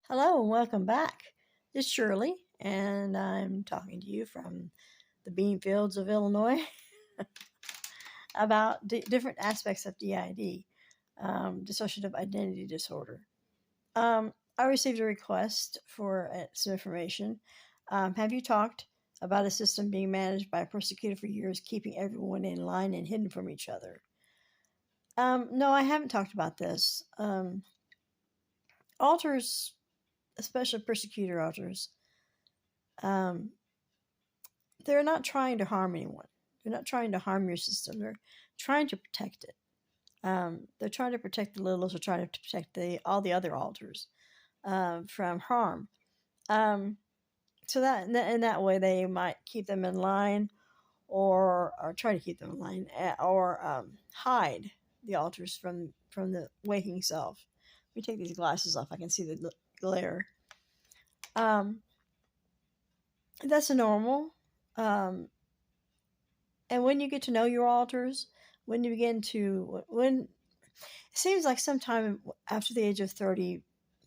Hello and welcome back. It's Shirley, and I'm talking to you from the bean fields of Illinois about different aspects of DID, dissociative identity disorder. I received a request for some information. Have you talked about a system being managed by a persecutor for years, keeping everyone in line and hidden from each other? No, I haven't talked about this. Alters, especially persecutor alters, um, they're not trying to harm anyone. They're not trying to harm your system. They're trying to protect it. They're trying to protect the littles. They're trying to protect all the other alters from harm. So that in that way, they might keep them in line, or try to keep them in line, or hide the alters from the waking self. Let me take these glasses off. I can see the glare. Um, that's normal. Um, And when you get to know your alters, when you begin to, when it seems like sometime after the age of 30,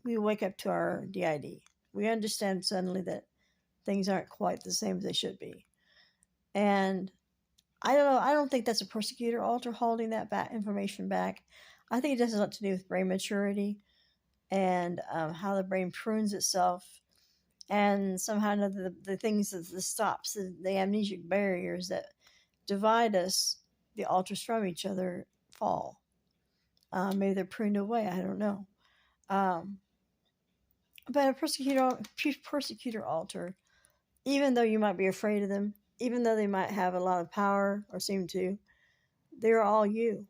we wake up to our DID. We understand suddenly that things aren't quite the same as they should be. And I don't know, I don't think that's a persecutor alter holding that information back. I think it has a lot to do with brain maturity and how the brain prunes itself. And somehow the things that the stops, the amnesic barriers that divide us, the alters from each other, fall. Maybe they're pruned away. I don't know. Um, but a persecutor alter, even though you might be afraid of them, even though they might have a lot of power or seem to, they're all you.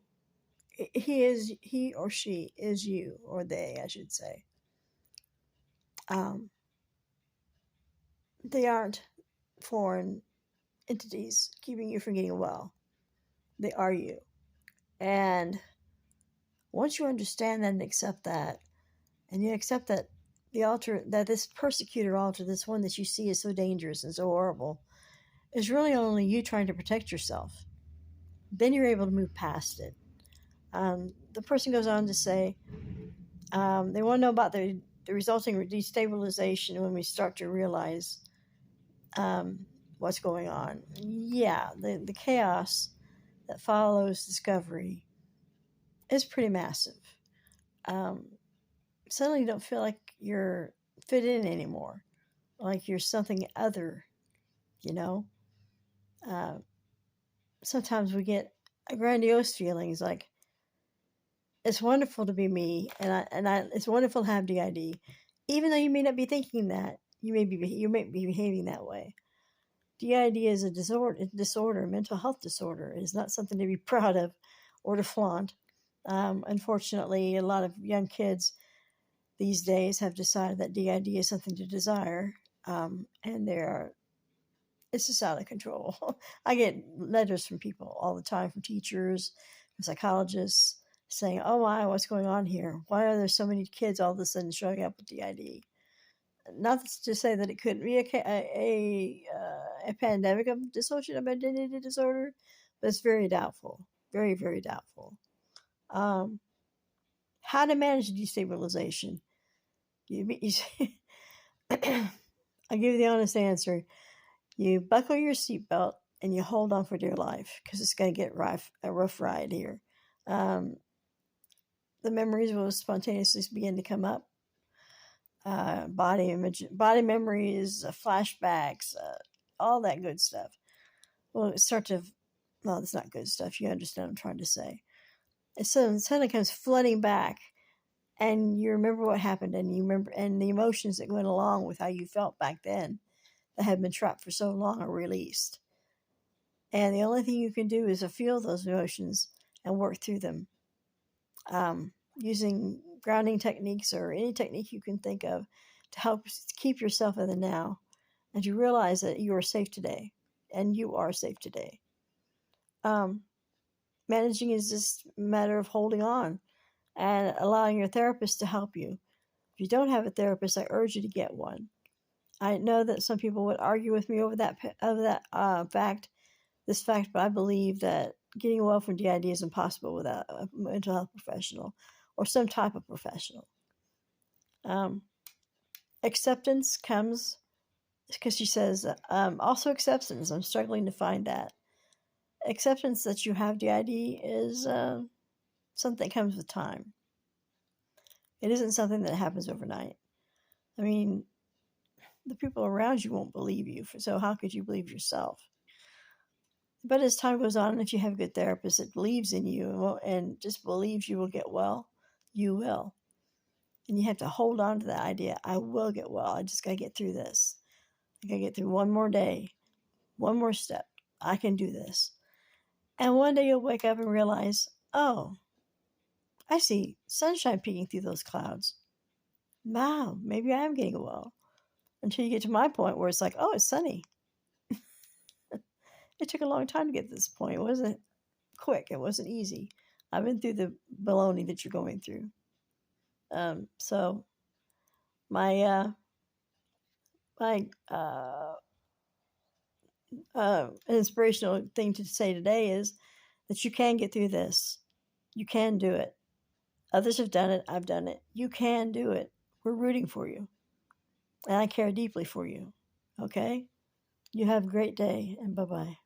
He or she is you, or they, I should say. Um, they aren't foreign entities keeping you from getting well. They are you. And once you understand that and accept that, and you accept that this persecutor alter, this one that you see is so dangerous and so horrible, is really only you trying to protect yourself, then you're able to move past it. The person goes on to say they want to know about the resulting destabilization when we start to realize what's going on. Yeah, the chaos that follows discovery is pretty massive. Um, Suddenly you don't feel like you're fit in anymore, like you're something other, you know. Uh, Sometimes we get grandiose feelings like it's wonderful to be me, and it's wonderful to have DID, even though you may not be thinking that. You may be behaving that way. DID is a disorder, mental health disorder. It is not something to be proud of or to flaunt. Unfortunately, a lot of young kids these days have decided that DID is something to desire, and it's just out of control. I get letters from people all the time, from teachers, from psychologists, saying, "Oh my, what's going on here? Why are there so many kids all of a sudden showing up with DID?" Not to say that it couldn't be a pandemic of dissociative identity disorder, but it's very doubtful, very very doubtful. Um, how to manage destabilization? You I'll give you the honest answer. You buckle your seatbelt and you hold on for dear life, because it's going to get a rough ride here. Um, the memories will spontaneously begin to come up. Body memories, flashbacks, all that good stuff. Well, it's not good stuff. You understand what I'm trying to say. It suddenly comes flooding back, and you remember what happened, and you remember, and the emotions that went along with how you felt back then, that had been trapped for so long, are released. And the only thing you can do is to feel those emotions and work through them, using grounding techniques or any technique you can think of to help keep yourself in the now, and to realize that you are safe today, and you are safe today. Um, Managing is just a matter of holding on and allowing your therapist to help you. If you don't have a therapist, I urge you to get one. I know that some people would argue with me over this fact, but I believe that getting well from DID is impossible without a mental health professional or some type of professional. Um, Acceptance comes because she says, also acceptance. I'm struggling to find that. Acceptance that you have DID is something that comes with time. It isn't something that happens overnight. I mean, the people around you won't believe you, so how could you believe yourself? But as time goes on, if you have a good therapist that believes in you and just believes you will get well, you will. And you have to hold on to that idea. I will get well. I just got to get through this. I got to get through one more day, one more step. I can do this. And one day you'll wake up and realize, oh, I see sunshine peeking through those clouds. Wow, maybe I am getting well. Until you get to my point where it's like, oh, it's sunny. It took a long time to get to this point. It wasn't quick. It wasn't easy. I've been through the baloney that you're going through. So my inspirational thing to say today is that you can get through this. You can do it. Others have done it. I've done it. You can do it. We're rooting for you. And I care deeply for you. Okay? You have a great day, and bye-bye.